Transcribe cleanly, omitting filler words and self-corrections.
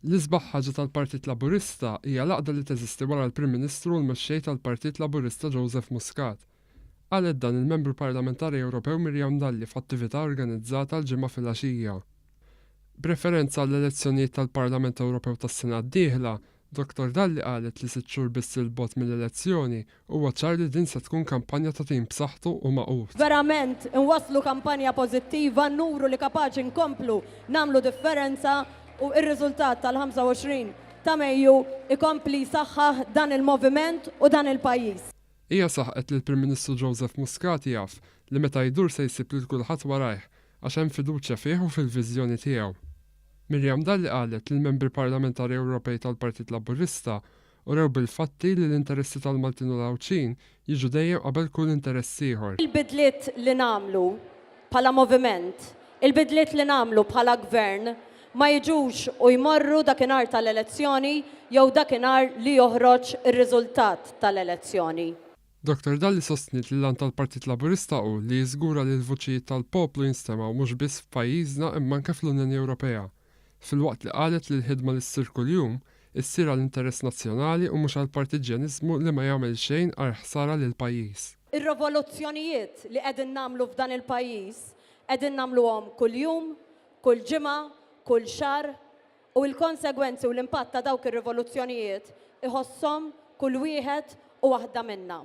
L-isbaħ ħaġa tal-Partit Laburista hija l-għaqda li teżisti wara l-Prim Ministru u l-mexxej tal-Partit Laburista Joseph Muscat. Qalet dan il-Membru Parlamentari Ewropew Miriam Dalli f'attività organizzata l-ġimgħa fil-għaxija. B'referenza għall-elezzjonijiet tal-Parlament Ewropew tas-sena d-dieħla, Dr. Dalli qalet li 6 xhur biss il-bot mill-elezzjoni huwa ċar li din se tkun kampanja ta' tim b'saħħtu u maqut. Verament inwasslu kampanja pożittiva, nuru li kapaċi nkomplu namlu differenza u ir-riżultat tal-25 ta' Mejju ikompli saħħaħ dan il-moviment u dan il-pajjiż. Hija saħqet li l-Prim Ministru Joseph Muscat jaf li meta jdur se jsib lil kulħadd warajh għax hemm fiduċja fih u fil-viżjoni tiegħu. Miriam Dalli qalet li l-Membri Parlamentari Ewropej tal-Partit Laburista urew bil-fatti li l-interessi tal-Maltin u l-Awċin jiġu dejjem qabel kull interess ieħor. Il-bidliet li namlu bħala moviment, il-bidliet li namlu bħala gvern ma jiġux u jmorru dakinhar tal-elezzjoni jew dakinhar li joħroġ ir-riżultat tal-elezzjoni. Dr. Dalli sostniet li l-an tal-Partit Laburista u li jiżgura li l-vuċijiet tal-poplu jinstemaw mhux biss f'pajjiżna imma anke fl-Unjoni Ewropea. Filwaqt li qalet li l-ħidma li ssir kuljum issir għall-interess nazzjonali u mhux għall-partiġjanizmu li ma jagħmel xejn għal ħsara lil pajjiż. Ir-rivoluzzjonijiet li qegħdin nagħmlu f'dan il-pajjiż qegħdin nagħmluhom kuljum, kull ġimgħa, kull xahar u l-konsegwenzi u l-impatt ta' dawk ir-rivoluzzjonijiet iħosshom kull wieħed u waħda minnha.